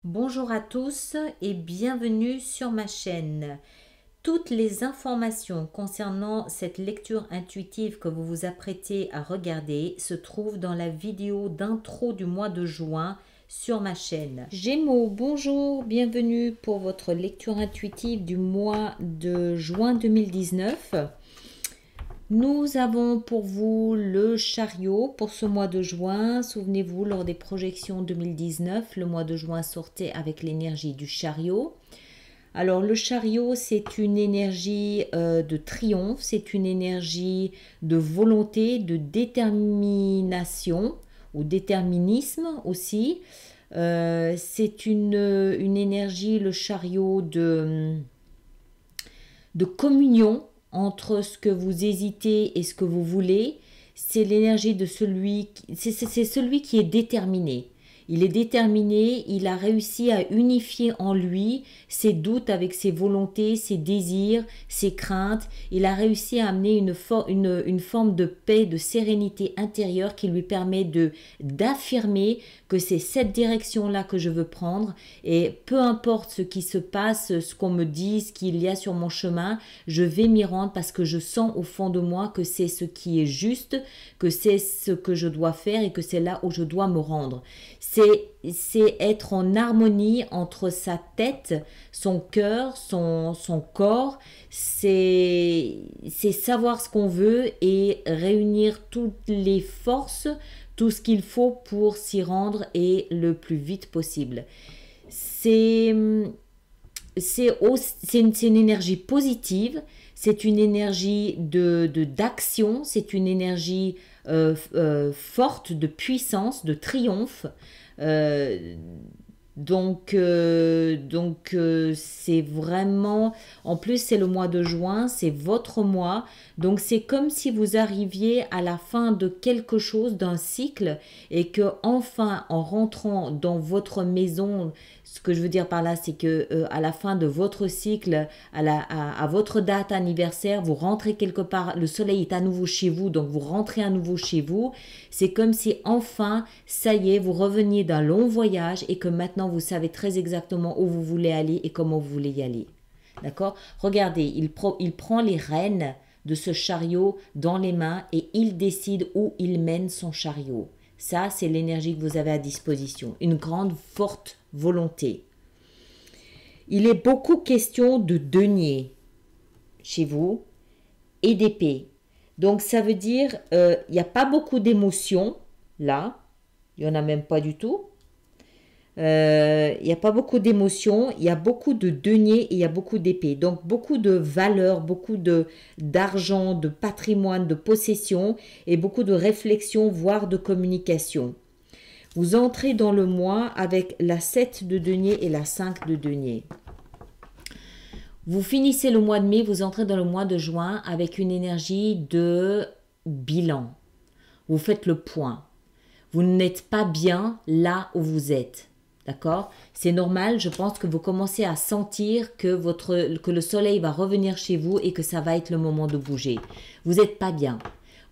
Bonjour à tous et bienvenue sur ma chaîne. Toutes les informations concernant cette lecture intuitive que vous vous apprêtez à regarder se trouvent dans la vidéo d'intro du mois de juin sur ma chaîne. Gémeaux, bonjour, bienvenue pour votre lecture intuitive du mois de juin 2019. Nous avons pour vous le chariot pour ce mois de juin. Souvenez-vous, lors des projections 2019, le mois de juin sortait avec l'énergie du chariot. Alors le chariot, c'est une énergie de triomphe, c'est une énergie de volonté, de détermination ou déterminisme aussi. C'est une énergie, le chariot, de communion entre ce que vous hésitez et ce que vous voulez. C'est l'énergie de celui qui est déterminé. Il est déterminé, il a réussi à unifier en lui ses doutes avec ses volontés, ses désirs, ses craintes. Il a réussi à amener une forme de paix, de sérénité intérieure qui lui permet d'affirmer que c'est cette direction-là que je veux prendre. Et peu importe ce qui se passe, ce qu'on me dit, ce qu'il y a sur mon chemin, je vais m'y rendre parce que je sens au fond de moi que c'est ce qui est juste, que c'est ce que je dois faire et que c'est là où je dois me rendre. C'est être en harmonie entre sa tête, son cœur, son corps. C'est savoir ce qu'on veut et réunir toutes les forces, tout ce qu'il faut pour s'y rendre et le plus vite possible. C'est une énergie positive, c'est une énergie d'action, c'est une énergie forte, de puissance, de triomphe. C'est vraiment, en plus c'est le mois de juin, c'est votre mois, donc c'est comme si vous arriviez à la fin de quelque chose, d'un cycle, et que enfin en rentrant dans votre maison, ce que je veux dire par là, c'est que à la fin de votre cycle, à votre date anniversaire, vous rentrez quelque part, le soleil est à nouveau chez vous, donc vous rentrez à nouveau chez vous. C'est comme si enfin, ça y est, vous reveniez d'un long voyage et que maintenant vous savez très exactement où vous voulez aller et comment vous voulez y aller. D'accord? Regardez, il prend les rênes de ce chariot dans les mains et il décide où il mène son chariot. Ça, c'est l'énergie que vous avez à disposition. Une grande, forte volonté. Il est beaucoup question de denier chez vous et d'épée. Donc, ça veut dire il n'y a pas beaucoup d'émotions là. Il n'y en a même pas du tout. Il n'y a pas beaucoup d'émotions, il y a beaucoup de deniers et il y a beaucoup d'épées. Donc beaucoup de valeurs, beaucoup d'argent, de patrimoine, de possession et beaucoup de réflexion, voire de communication. Vous entrez dans le mois avec la 7 de denier et la 5 de denier. Vous finissez le mois de mai, vous entrez dans le mois de juin avec une énergie de bilan. Vous faites le point. Vous n'êtes pas bien là où vous êtes. D'accord? C'est normal, je pense que vous commencez à sentir que le soleil va revenir chez vous et que ça va être le moment de bouger. Vous n'êtes pas bien.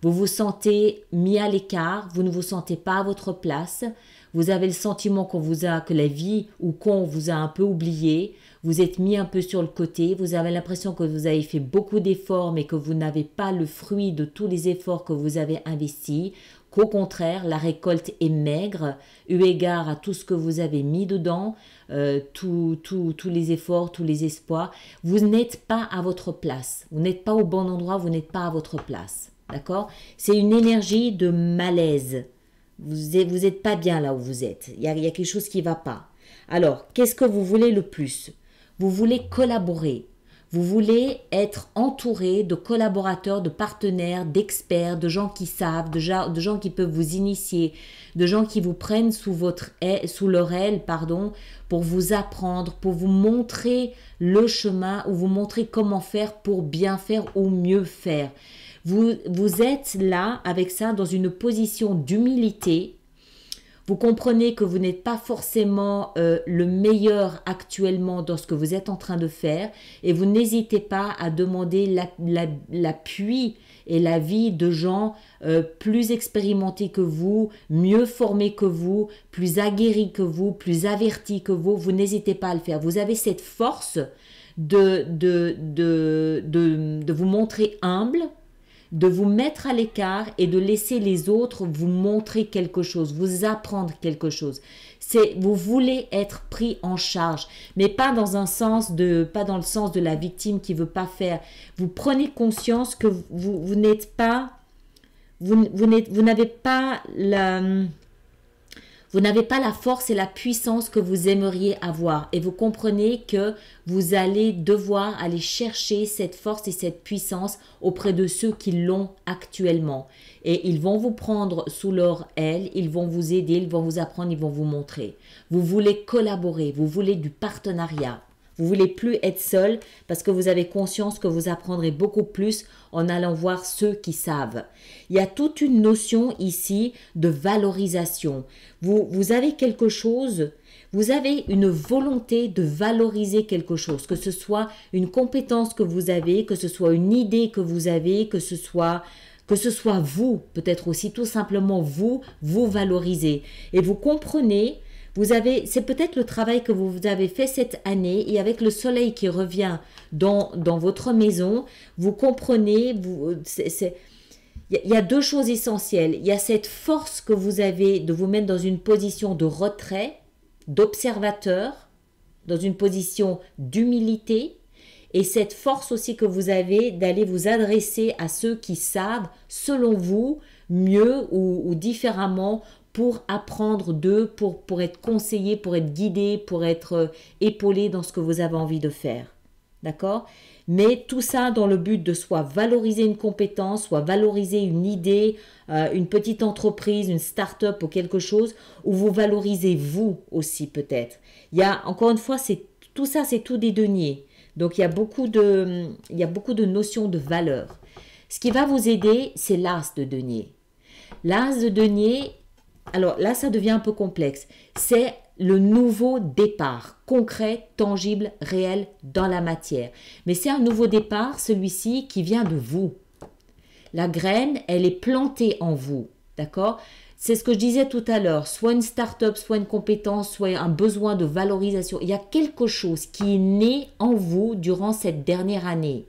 Vous vous sentez mis à l'écart, vous ne vous sentez pas à votre place. Vous avez le sentiment que la vie ou qu'on vous a un peu oublié. Vous êtes mis un peu sur le côté. Vous avez l'impression que vous avez fait beaucoup d'efforts mais que vous n'avez pas le fruit de tous les efforts que vous avez investis. Qu'au contraire, la récolte est maigre, eu égard à tout ce que vous avez mis dedans, tous les efforts, tous les espoirs. Vous n'êtes pas à votre place. Vous n'êtes pas au bon endroit, vous n'êtes pas à votre place. D'accord? C'est une énergie de malaise. Vous êtes pas bien là où vous êtes. Il y a quelque chose qui ne va pas. Alors, qu'est-ce que vous voulez le plus? Vous voulez collaborer. Vous voulez être entouré de collaborateurs, de partenaires, d'experts, de gens qui savent, de gens qui peuvent vous initier, de gens qui vous prennent sous leur aile, pour vous apprendre, pour vous montrer le chemin ou vous montrer comment faire pour bien faire ou mieux faire. Vous êtes là avec ça dans une position d'humilité. Vous comprenez que vous n'êtes pas forcément le meilleur actuellement dans ce que vous êtes en train de faire et vous n'hésitez pas à demander l'appui et l'avis de gens plus expérimentés que vous, mieux formés que vous, plus aguerris que vous, plus avertis que vous. Vous n'hésitez pas à le faire. Vous avez cette force de vous montrer humble, de vous mettre à l'écart et de laisser les autres vous montrer quelque chose, vous apprendre quelque chose. Vous voulez être pris en charge, mais pas dans le sens de la victime qui veut pas faire. Vous prenez conscience que vous n'êtes pas, vous n'avez pas la force et la puissance que vous aimeriez avoir. Et vous comprenez que vous allez devoir aller chercher cette force et cette puissance auprès de ceux qui l'ont actuellement. Et ils vont vous prendre sous leur aile, ils vont vous aider, ils vont vous apprendre, ils vont vous montrer. Vous voulez collaborer, vous voulez du partenariat. Vous voulez plus être seul parce que vous avez conscience que vous apprendrez beaucoup plus en allant voir ceux qui savent. Il y a toute une notion ici de valorisation. Vous avez quelque chose, vous avez une volonté de valoriser quelque chose, que ce soit une compétence que vous avez, que ce soit une idée que vous avez, que ce soit vous, peut-être aussi tout simplement vous valorisez. Et vous comprenez, c'est peut-être le travail que vous avez fait cette année et avec le soleil qui revient dans votre maison, vous comprenez, il y a deux choses essentielles. Il y a cette force que vous avez de vous mettre dans une position de retrait, d'observateur, dans une position d'humilité, et cette force aussi que vous avez d'aller vous adresser à ceux qui savent, selon vous, mieux ou différemment, pour apprendre d'eux, pour être conseillé, pour être guidé, pour être épaulé dans ce que vous avez envie de faire. D'accord? Mais tout ça dans le but de soit valoriser une compétence, soit valoriser une idée, une petite entreprise, une start-up ou quelque chose, où vous valorisez vous aussi peut-être. Encore une fois, tout ça, c'est tout des deniers. Donc, il y a beaucoup de notions de valeur. Ce qui va vous aider, c'est l'as de denier. L'as de denier, alors là, ça devient un peu complexe. C'est le nouveau départ, concret, tangible, réel dans la matière. Mais c'est un nouveau départ, celui-ci, qui vient de vous. La graine, elle est plantée en vous, d'accord? C'est ce que je disais tout à l'heure, soit une start-up, soit une compétence, soit un besoin de valorisation. Il y a quelque chose qui est né en vous durant cette dernière année.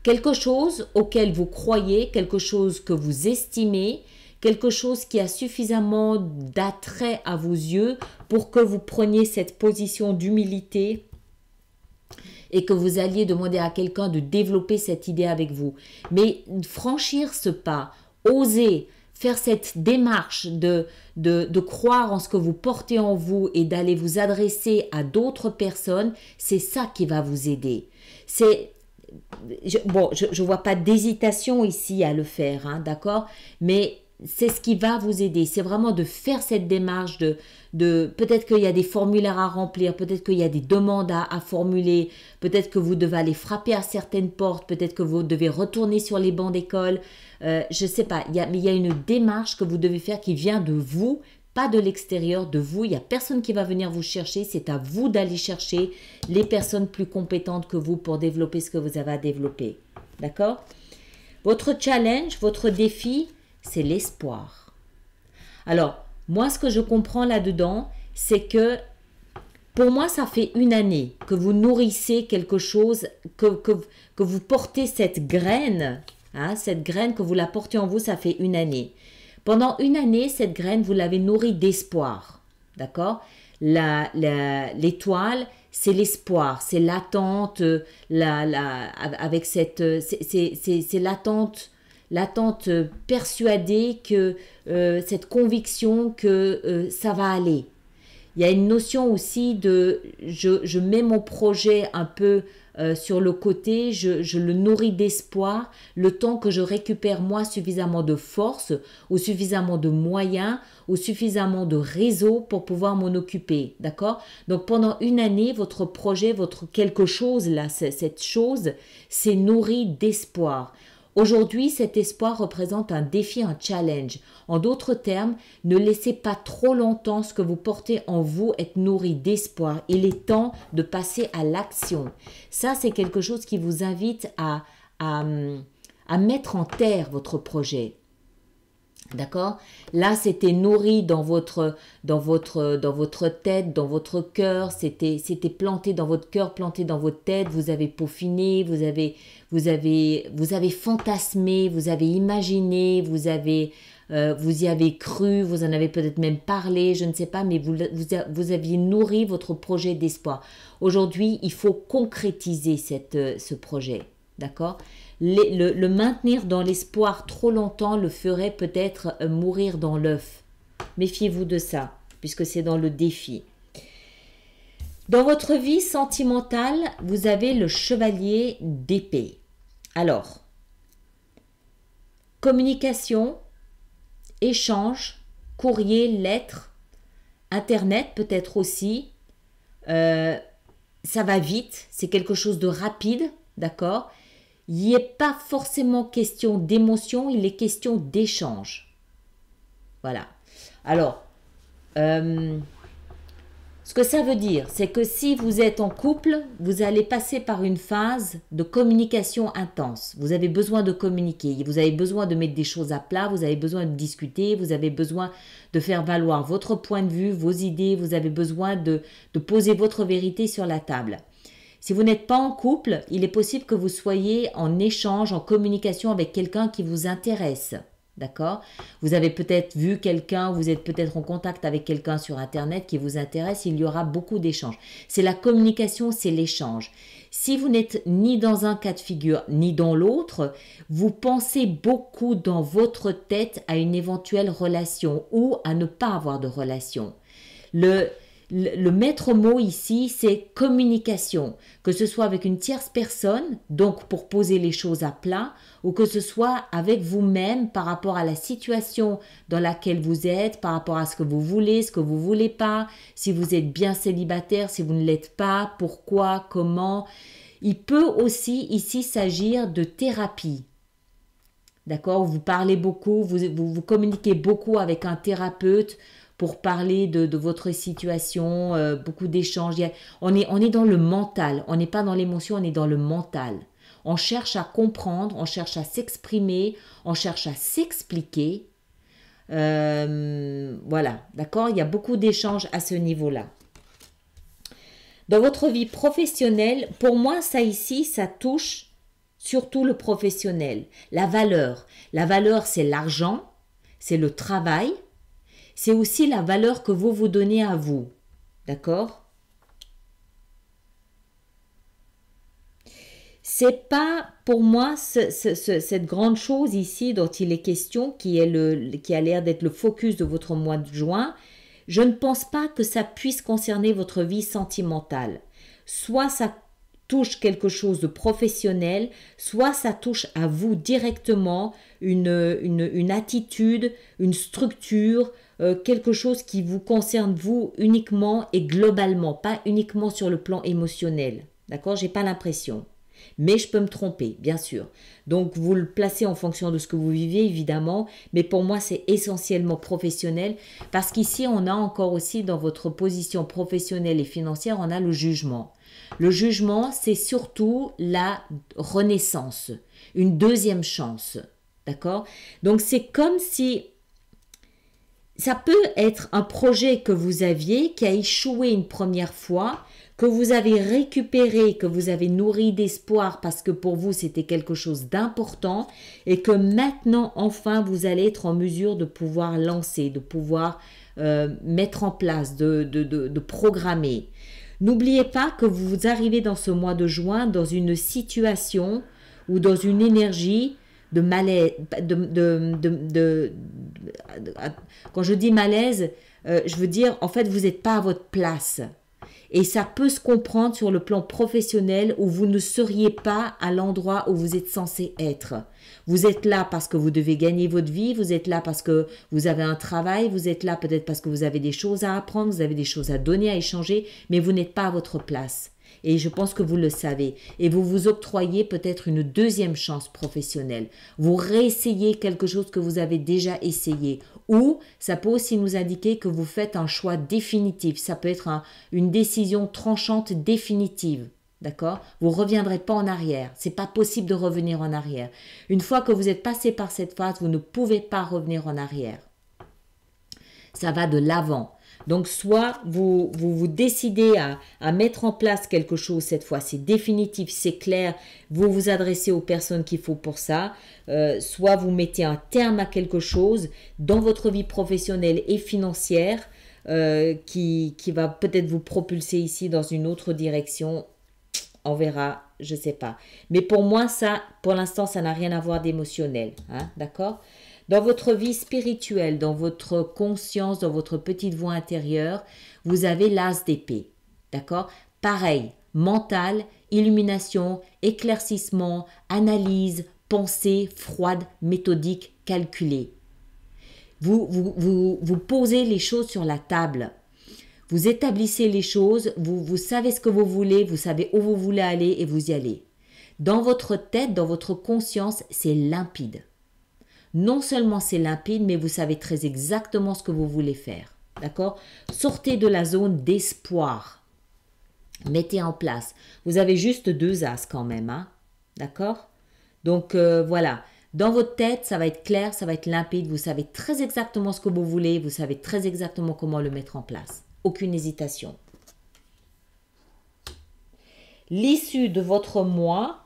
Quelque chose auquel vous croyez, quelque chose que vous estimez, quelque chose qui a suffisamment d'attrait à vos yeux pour que vous preniez cette position d'humilité et que vous alliez demander à quelqu'un de développer cette idée avec vous. Mais franchir ce pas, oser faire cette démarche de croire en ce que vous portez en vous et d'aller vous adresser à d'autres personnes, c'est ça qui va vous aider. Je vois pas d'hésitation ici à le faire, hein, d'accord? Mais c'est ce qui va vous aider. C'est vraiment de faire cette démarche peut-être qu'il y a des formulaires à remplir, peut-être qu'il y a des demandes à formuler, peut-être que vous devez aller frapper à certaines portes, peut-être que vous devez retourner sur les bancs d'école. Je sais pas, mais il y a une démarche que vous devez faire qui vient de vous, pas de l'extérieur, de vous. Il n'y a personne qui va venir vous chercher. C'est à vous d'aller chercher les personnes plus compétentes que vous pour développer ce que vous avez à développer. D'accord? Votre challenge, votre défi, c'est l'espoir. Alors, moi, ce que je comprends là-dedans, c'est que pour moi, ça fait une année que vous nourrissez quelque chose, que vous portez cette graine, hein, cette graine que vous la portez en vous, ça fait une année. Pendant une année, cette graine, vous l'avez nourrie d'espoir. D'accord? L'étoile, c'est l'espoir, c'est l'attente, avec cette, c'est l'attente persuadée que cette conviction que ça va aller. Il y a une notion aussi de je mets mon projet un peu sur le côté, je le nourris d'espoir, le temps que je récupère moi suffisamment de force ou suffisamment de moyens ou suffisamment de réseau pour pouvoir m'en occuper, d'accord? Donc pendant une année, votre projet, votre quelque chose là, cette chose, c'est nourri d'espoir. Aujourd'hui, cet espoir représente un défi, un challenge. En d'autres termes, ne laissez pas trop longtemps ce que vous portez en vous être nourri d'espoir. Il est temps de passer à l'action. Ça, c'est quelque chose qui vous invite à mettre en terre votre projet. D'accord? Là, c'était nourri dans votre tête, dans votre cœur. C'était planté dans votre cœur, planté dans votre tête. Vous avez peaufiné, vous avez fantasmé, vous avez imaginé, vous y avez cru, vous en avez peut-être même parlé, je ne sais pas, mais vous aviez nourri votre projet d'espoir. Aujourd'hui, il faut concrétiser ce projet. D'accord? Le maintenir dans l'espoir trop longtemps le ferait peut-être mourir dans l'œuf. Méfiez-vous de ça, puisque c'est dans le défi. Dans votre vie sentimentale, vous avez le chevalier d'épée. Alors, communication, échange, courrier, lettres, Internet peut-être aussi. Ça va vite, c'est quelque chose de rapide, d'accord? Il n'y est pas forcément question d'émotion, il est question d'échange. Voilà. Alors, ce que ça veut dire, c'est que si vous êtes en couple, vous allez passer par une phase de communication intense. Vous avez besoin de communiquer, vous avez besoin de mettre des choses à plat, vous avez besoin de discuter, vous avez besoin de faire valoir votre point de vue, vos idées, vous avez besoin de poser votre vérité sur la table. Si vous n'êtes pas en couple, il est possible que vous soyez en échange, en communication avec quelqu'un qui vous intéresse. D'accord? Vous avez peut-être vu quelqu'un, vous êtes peut-être en contact avec quelqu'un sur Internet qui vous intéresse, il y aura beaucoup d'échanges. C'est la communication, c'est l'échange. Si vous n'êtes ni dans un cas de figure ni dans l'autre, vous pensez beaucoup dans votre tête à une éventuelle relation ou à ne pas avoir de relation. Le maître mot ici, c'est communication, que ce soit avec une tierce personne, donc pour poser les choses à plat, ou que ce soit avec vous-même par rapport à la situation dans laquelle vous êtes, par rapport à ce que vous voulez pas, si vous êtes bien célibataire, si vous ne l'êtes pas, pourquoi, comment. Il peut aussi ici s'agir de thérapie. D'accord? Vous parlez beaucoup, vous communiquez beaucoup avec un thérapeute, pour parler de votre situation, beaucoup d'échanges. On est dans le mental, on n'est pas dans l'émotion, on est dans le mental. On cherche à comprendre, on cherche à s'exprimer, on cherche à s'expliquer. Voilà, d'accord? Il y a beaucoup d'échanges à ce niveau-là. Dans votre vie professionnelle, pour moi, ça ici, ça touche surtout le professionnel. La valeur, c'est l'argent, c'est le travail. C'est aussi la valeur que vous vous donnez à vous. D'accord? C'est pas pour moi cette grande chose ici dont il est question, qui a l'air d'être le focus de votre mois de juin. Je ne pense pas que ça puisse concerner votre vie sentimentale. Soit ça touche quelque chose de professionnel, soit ça touche à vous directement une attitude, une structure, quelque chose qui vous concerne vous uniquement et globalement, pas uniquement sur le plan émotionnel. D'accord? J'ai pas l'impression. Mais je peux me tromper, bien sûr. Donc, vous le placez en fonction de ce que vous vivez, évidemment. Mais pour moi, c'est essentiellement professionnel. Parce qu'ici, on a encore aussi, dans votre position professionnelle et financière, on a le jugement. Le jugement, c'est surtout la renaissance. Une deuxième chance. D'accord? Donc, c'est comme si... Ça peut être un projet que vous aviez, qui a échoué une première fois, que vous avez récupéré, que vous avez nourri d'espoir parce que pour vous c'était quelque chose d'important et que maintenant enfin vous allez être en mesure de pouvoir lancer, de pouvoir mettre en place, de programmer. N'oubliez pas que vous arrivez dans ce mois de juin dans une situation ou dans une énergie de malaise, quand je dis malaise, je veux dire en fait vous n'êtes pas à votre place. Et ça peut se comprendre sur le plan professionnel où vous ne seriez pas à l'endroit où vous êtes censé être. Vous êtes là parce que vous devez gagner votre vie, vous êtes là parce que vous avez un travail, vous êtes là peut-être parce que vous avez des choses à apprendre, vous avez des choses à donner, à échanger, mais vous n'êtes pas à votre place. Et je pense que vous le savez. Et vous vous octroyez peut-être une deuxième chance professionnelle. Vous réessayez quelque chose que vous avez déjà essayé. Ou ça peut aussi nous indiquer que vous faites un choix définitif. Ça peut être une décision tranchante définitive. D'accord? Vous ne reviendrez pas en arrière. C'est pas possible de revenir en arrière. Une fois que vous êtes passé par cette phase, vous ne pouvez pas revenir en arrière. Ça va de l'avant. Donc, soit vous décidez à mettre en place quelque chose cette fois, c'est définitif, c'est clair, vous vous adressez aux personnes qu'il faut pour ça, soit vous mettez un terme à quelque chose dans votre vie professionnelle et financière qui va peut-être vous propulser ici dans une autre direction. On verra, je ne sais pas. Mais pour moi, ça, pour l'instant, ça n'a rien à voir d'émotionnel. Hein, d'accord? Dans votre vie spirituelle, dans votre conscience, dans votre petite voix intérieure, vous avez l'as d'épée. D'accord? Pareil, mental, illumination, éclaircissement, analyse, pensée froide, méthodique, calculée. Vous posez les choses sur la table. Vous établissez les choses, vous savez ce que vous voulez, vous savez où vous voulez aller et vous y allez. Dans votre tête, dans votre conscience, c'est limpide. Non seulement c'est limpide, mais vous savez très exactement ce que vous voulez faire. D'accord? Sortez de la zone d'espoir. Mettez en place. Vous avez juste 2 as quand même. Hein? D'accord? Donc voilà. Dans votre tête, ça va être clair, ça va être limpide. Vous savez très exactement ce que vous voulez. Vous savez très exactement comment le mettre en place. Aucune hésitation. L'issue de votre moi,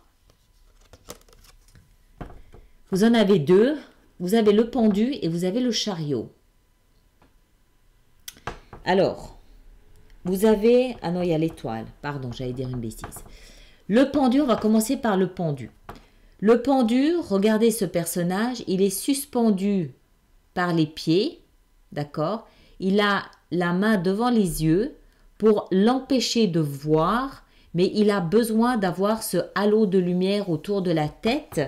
vous en avez 2. Vous avez le pendu et vous avez le chariot. Alors, vous avez... Ah non, il y a l'étoile. Pardon, j'allais dire une bêtise. Le pendu, on va commencer par le pendu. Le pendu, regardez ce personnage, il est suspendu par les pieds, d'accord? Il a la main devant les yeux pour l'empêcher de voir, mais il a besoin d'avoir ce halo de lumière autour de la tête.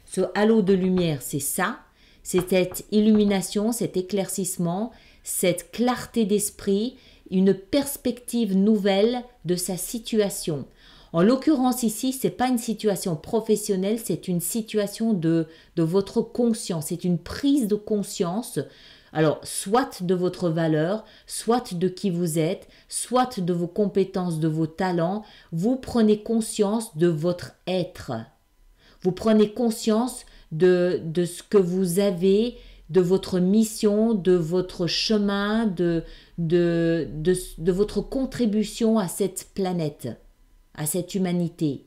Ce halo de lumière, c'est ça. C'est cette illumination, cet éclaircissement, cette clarté d'esprit, une perspective nouvelle de sa situation. En l'occurrence ici, ce n'est pas une situation professionnelle, c'est une situation de votre conscience, c'est une prise de conscience, alors soit de votre valeur, soit de qui vous êtes, soit de vos compétences, de vos talents, vous prenez conscience de votre être. Vous prenez conscience de ce que vous avez, de votre mission, de votre chemin, de votre contribution à cette planète, à cette humanité.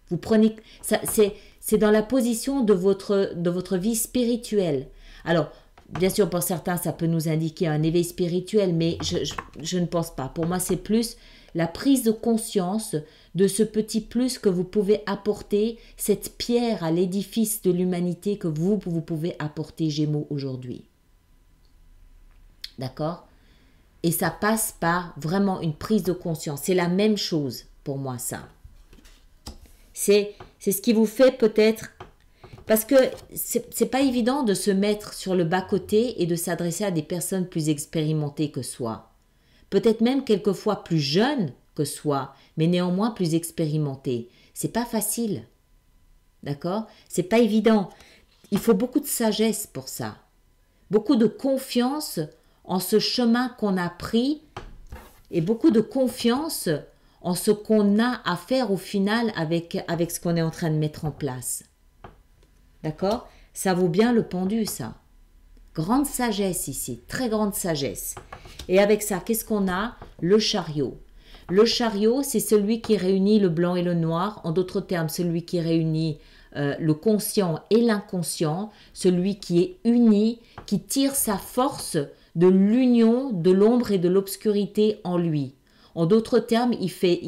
Vous prenez, c'est dans la position de votre vie spirituelle. Alors, bien sûr, pour certains, ça peut nous indiquer un éveil spirituel, mais je ne pense pas. Pour moi, c'est plus la prise de conscience de ce petit plus que vous pouvez apporter, cette pierre à l'édifice de l'humanité que vous pouvez apporter, Gémeaux, aujourd'hui. D'accord? Et ça passe par vraiment une prise de conscience. C'est la même chose pour moi, ça. C'est ce qui vous fait peut-être... Parce que c'est pas évident de se mettre sur le bas-côté et de s'adresser à des personnes plus expérimentées que soi. Peut-être même quelquefois plus jeunes que soi, mais néanmoins plus expérimentées. C'est pas facile. D'accord? C'est pas évident. Il faut beaucoup de sagesse pour ça. Beaucoup de confiance en ce chemin qu'on a pris et beaucoup de confiance en ce qu'on a à faire au final avec ce qu'on est en train de mettre en place. D'accord? Ça vaut bien le pendu, ça. Grande sagesse ici, très grande sagesse. Et avec ça, qu'est-ce qu'on a? Le chariot. Le chariot, c'est celui qui réunit le blanc et le noir. En d'autres termes, celui qui réunit le conscient et l'inconscient. Celui qui est uni, qui tire sa force de l'union de l'ombre et de l'obscurité en lui. En d'autres termes, il fait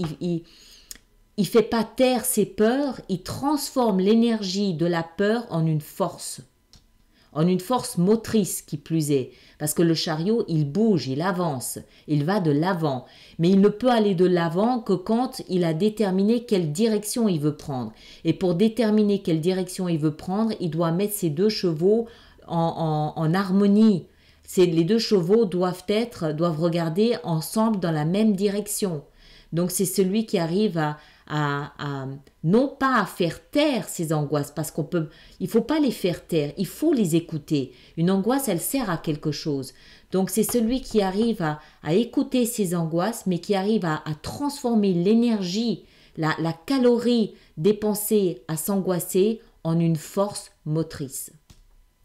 pas taire ses peurs, il transforme l'énergie de la peur en une force motrice qui plus est, parce que le chariot, il bouge, il avance, il va de l'avant, mais il ne peut aller de l'avant que quand il a déterminé quelle direction il veut prendre. Et pour déterminer quelle direction il veut prendre, il doit mettre ses 2 chevaux en harmonie. Les 2 chevaux doivent regarder ensemble dans la même direction. Donc c'est celui qui arrive non pas à faire taire ses angoisses, parce il faut pas les faire taire, il faut les écouter. Une angoisse, elle sert à quelque chose. Donc c'est celui qui arrive à écouter ses angoisses, mais qui arrive à transformer l'énergie, la calorie dépensée à s'angoisser en une force motrice.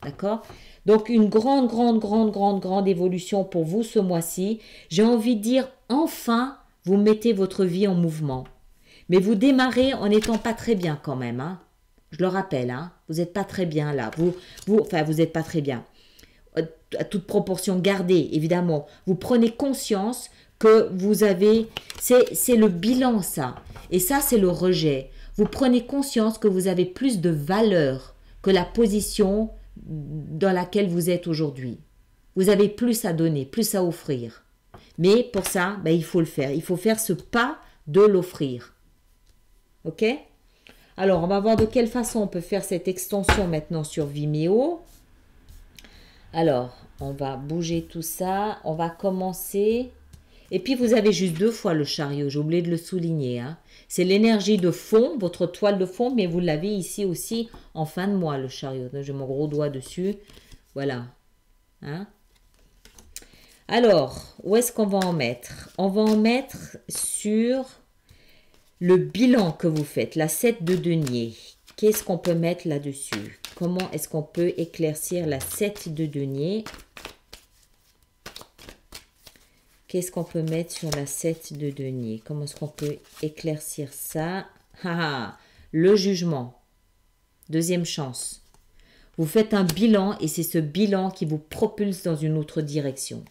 D'accord? Donc une grande évolution pour vous ce mois-ci. J'ai envie de dire, enfin, vous mettez votre vie en mouvement. Mais vous démarrez en n'étant pas très bien quand même. Hein. Je le rappelle, hein, vous n'êtes pas très bien là. Vous n'êtes pas très bien. À toute proportion gardée, évidemment. Vous prenez conscience que vous avez... C'est le bilan, ça. Et ça, c'est le rejet. Vous prenez conscience que vous avez plus de valeur que la position dans laquelle vous êtes aujourd'hui. Vous avez plus à donner, plus à offrir. Mais pour ça, il faut le faire. Il faut faire ce pas de l'offrir. Ok? Alors, on va voir de quelle façon on peut faire cette extension maintenant sur Vimeo. Alors, on va bouger tout ça. On va commencer. Et puis, vous avez juste 2 fois le chariot. J'ai oublié de le souligner. Hein. C'est l'énergie de fond, votre toile de fond, mais vous l'avez ici aussi en fin de mois, le chariot. J'ai mon gros doigt dessus. Voilà. Hein? Alors, où est-ce qu'on va en mettre? On va en mettre sur le bilan que vous faites, la 7 de denier. Qu'est-ce qu'on peut mettre là-dessus? Comment est-ce qu'on peut éclaircir la 7 de denier? Qu'est-ce qu'on peut mettre sur la 7 de denier? Comment est-ce qu'on peut éclaircir ça? Le jugement. Deuxième chance. Vous faites un bilan et c'est ce bilan qui vous propulse dans une autre direction.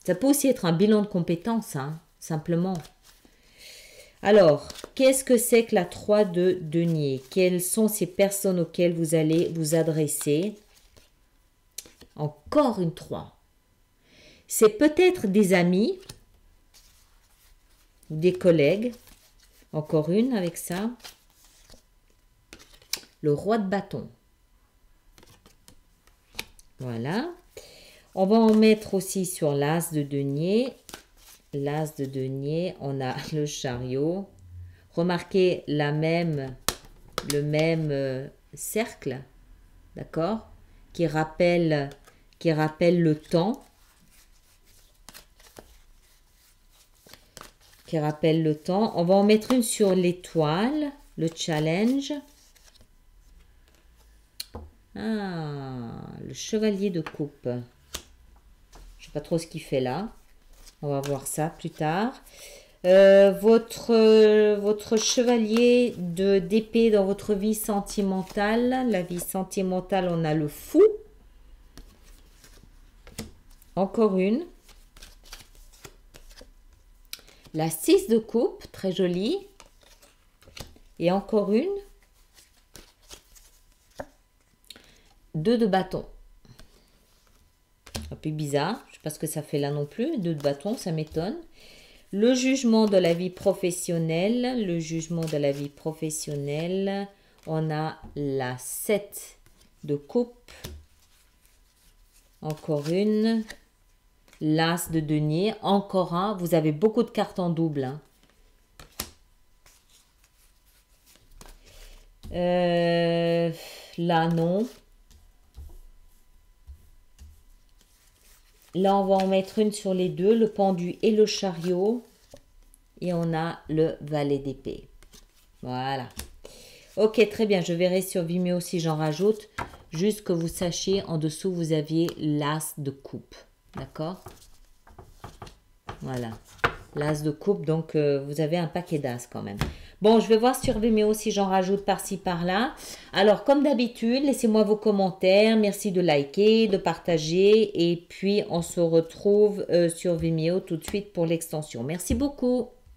Ça peut aussi être un bilan de compétences, hein, simplement. Alors, qu'est-ce que c'est que la 3 de denier? Quelles sont ces personnes auxquelles vous allez vous adresser? Encore une 3. C'est peut-être des amis ou des collègues. Encore une avec ça. Le roi de bâton. Voilà. On va en mettre aussi sur l'as de denier. L'as de denier, on a le chariot. Remarquez le même cercle, d'accord, qui rappelle le temps. Qui rappelle le temps. On va en mettre une sur l'étoile, le challenge. Le chevalier de coupe. Je ne sais pas trop ce qu'il fait là. On va voir ça plus tard. Votre chevalier d'épée dans votre vie sentimentale. La vie sentimentale, on a le fou. Encore une. La 6 de coupe, très jolie. Et encore une. 2 de bâton. Un peu bizarre. Je ne sais pas ce que ça fait là non plus. 2 de bâton, ça m'étonne. Le jugement de la vie professionnelle. Le jugement de la vie professionnelle. On a la 7 de coupe. Encore une. L'as de denier. Encore un. Vous avez beaucoup de cartes en double. Hein. Là, non. Là, on va en mettre une sur les deux, le pendu et le chariot. Et on a le valet d'épée. Voilà. Ok, très bien. Je verrai sur Vimeo si j'en rajoute. Juste que vous sachiez, en dessous, vous aviez l'as de coupe. D'accord? Voilà. L'as de coupe, donc vous avez un paquet d'as quand même. Bon, je vais voir sur Vimeo si j'en rajoute par-ci, par-là. Alors, comme d'habitude, laissez-moi vos commentaires. Merci de liker, de partager. Et puis, on se retrouve sur Vimeo tout de suite pour l'extension. Merci beaucoup.